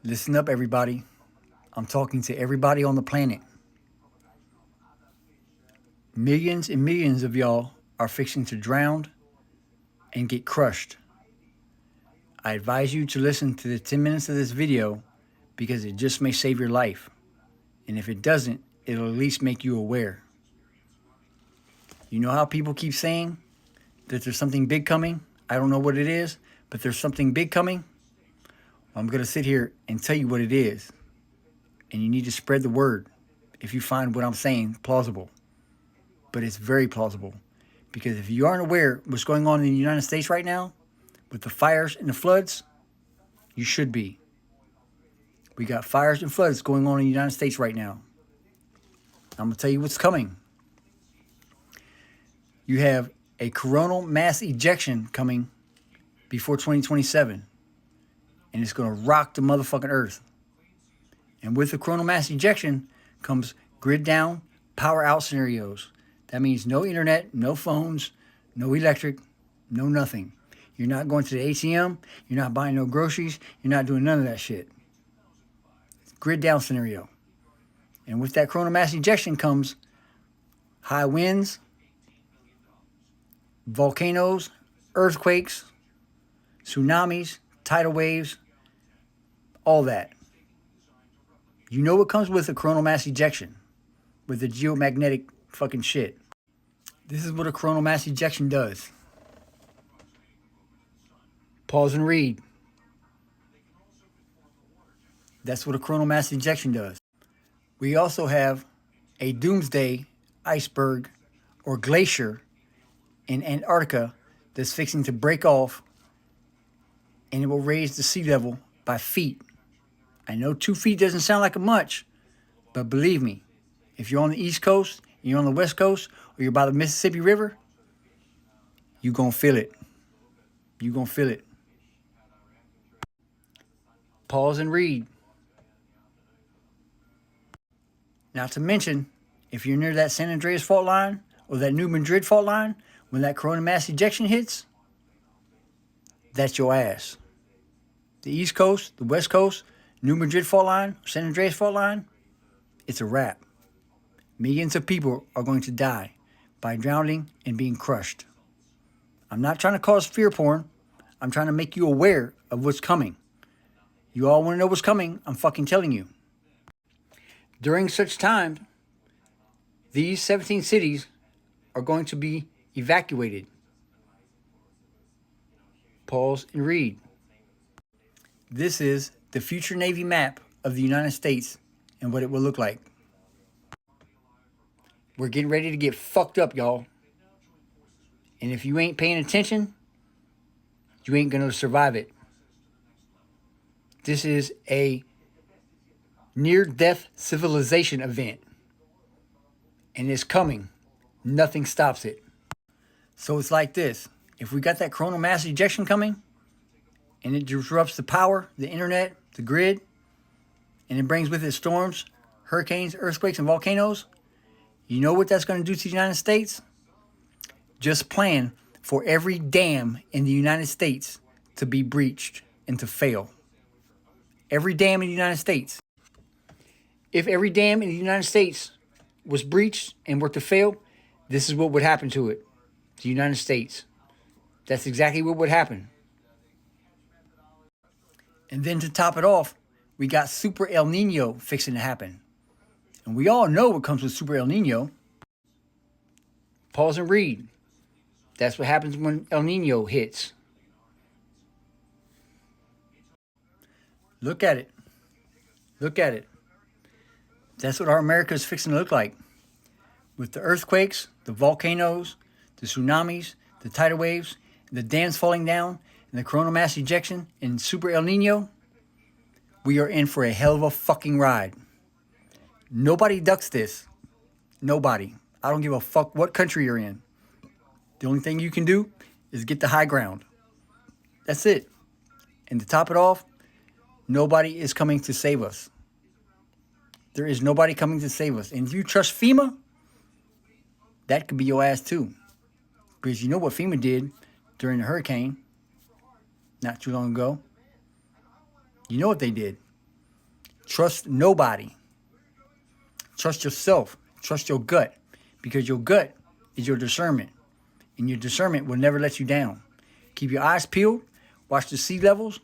Listen up, everybody. I'm talking to everybody on the planet. Millions and millions of y'all are fixing to drown and get crushed. I advise you to listen to the 10 minutes of this video because it just may save your life. And if it doesn't, it'll at least make you aware. You know how people keep saying that there's something big coming? I don't know what it is, but there's something big coming. Well, I'm going to sit here and tell you what it is. And you need to spread the word if you find what I'm saying plausible. But it's very plausible. Because if you aren't aware of what's going on in the United States right now, with the fires and the floods, you should be. We got fires and floods going on in the United States right now. I'm going to tell you what's coming. You have a coronal mass ejection coming before 2027. And it's going to rock the motherfucking earth. And with the coronal mass ejection comes grid down, power out scenarios. That means no internet, no phones, no electric, no nothing. You're not going to the ATM. You're not buying no groceries. You're not doing none of that shit. Grid down scenario. And with that coronal mass ejection comes high winds, volcanoes, earthquakes, tsunamis, tidal waves, all that. You know what comes with a coronal mass ejection, with the geomagnetic fucking shit. This is what a coronal mass ejection does. Pause and read. That's what a coronal mass ejection does. We also have a doomsday iceberg or glacier in Antarctica that's fixing to break off, and it will raise the sea level by feet. I know 2 feet doesn't sound like much, but believe me, if you're on the East Coast, you're on the West Coast, or you're by the Mississippi River, you're going to feel it. You're going to feel it. Pause and read. Not to mention, if you're near that San Andreas fault line or that New Madrid fault line, when that coronal mass ejection hits, that's your ass. The East Coast, the West Coast, New Madrid fault line, San Andreas fault line, it's a wrap. Millions of people are going to die by drowning and being crushed. I'm not trying to cause fear porn. I'm trying to make you aware of what's coming. You all want to know what's coming, I'm fucking telling you. During such time, these 17 cities are going to be evacuated. Pause and read. This is the future Navy map of the United States and what it will look like. We're getting ready to get fucked up, y'all. And if you ain't paying attention, you ain't going to survive it. This is a near-death civilization event. And it's coming. Nothing stops it. So it's like this. If we got that coronal mass ejection coming, and it disrupts the power, the internet, the grid, and it brings with it storms, hurricanes, earthquakes, and volcanoes, you know what that's going to do to the United States? Just plan for every dam in the United States to be breached and to fail. Every dam in the United States. If every dam in the United States was breached and were to fail, this is what would happen to it. The United States. That's exactly what would happen. And then to top it off, we got Super El Nino fixing to happen. And we all know what comes with Super El Nino. Pause and read. That's what happens when El Nino hits. Look at it. Look at it. That's what our America is fixing to look like. With the earthquakes, the volcanoes, the tsunamis, the tidal waves, the dams falling down, and the coronal mass ejection and Super El Nino, we are in for a hell of a fucking ride. Nobody ducks this. Nobody. I don't give a fuck what country you're in. The only thing you can do is get the high ground. That's it. And to top it off, nobody is coming to save us. There is nobody coming to save us. And if you trust FEMA, that could be your ass too. Because you know what FEMA did during the hurricane not too long ago. You know what they did. Trust nobody. Trust yourself. Trust your gut. Because your gut is your discernment. And your discernment will never let you down. Keep your eyes peeled. Watch the sea levels.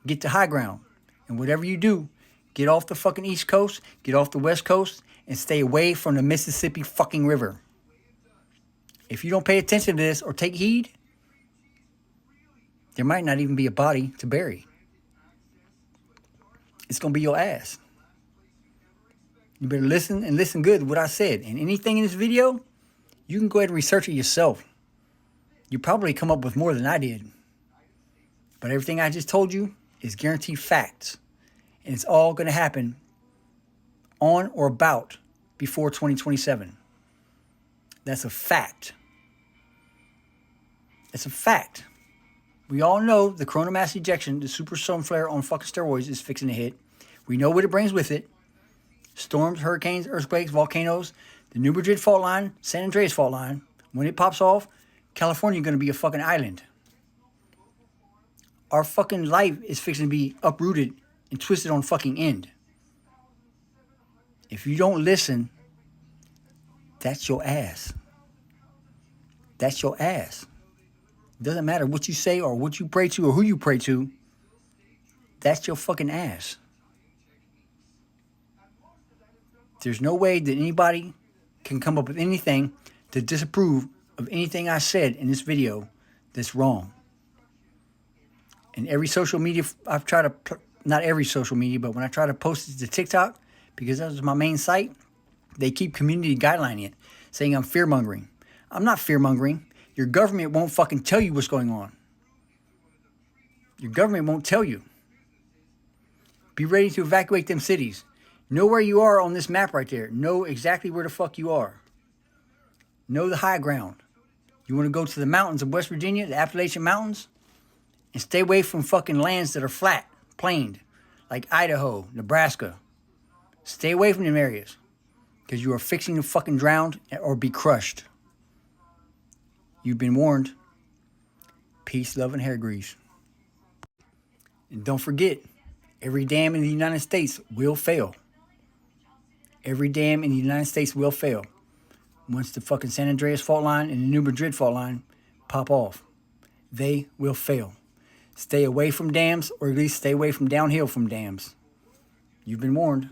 Get to high ground. And whatever you do, get off the fucking East Coast. Get off the West Coast. And stay away from the Mississippi fucking river. If you don't pay attention to this or take heed, there might not even be a body to bury. It's going to be your ass. You better listen and listen good to what I said. And anything in this video, you can go ahead and research it yourself. You probably come up with more than I did. But everything I just told you is guaranteed facts. And it's all going to happen on or about before 2027. That's a fact. That's a fact. We all know the coronal mass ejection, the super sun flare on fucking steroids is fixing to hit. We know what it brings with it. Storms, hurricanes, earthquakes, volcanoes, the New Madrid fault line, San Andreas fault line. When it pops off, California is going to be a fucking island. Our fucking life is fixing to be uprooted and twisted on fucking end. If you don't listen, that's your ass. That's your ass. Doesn't matter what you say or what you pray to or who you pray to. That's your fucking ass. There's no way that anybody can come up with anything to disapprove of anything I said in this video that's wrong. And every social media I've tried to, not every social media, but when I try to post it to TikTok, because that was my main site, they keep community guidelining it, saying I'm fear-mongering. I'm not fear-mongering. Your government won't fucking tell you what's going on. Your government won't tell you. Be ready to evacuate them cities. Know where you are on this map right there. Know exactly where the fuck you are. Know the high ground. You want to go to the mountains of West Virginia, the Appalachian Mountains? And stay away from fucking lands that are flat, planed, like Idaho, Nebraska. Stay away from them areas. Because you are fixing to fucking drown or be crushed. You've been warned. Peace, love, and hair grease. And don't forget, every dam in the United States will fail. Every dam in the United States will fail. Once the fucking San Andreas fault line and the New Madrid fault line pop off. They will fail. Stay away from dams, or at least stay away from downhill from dams. You've been warned.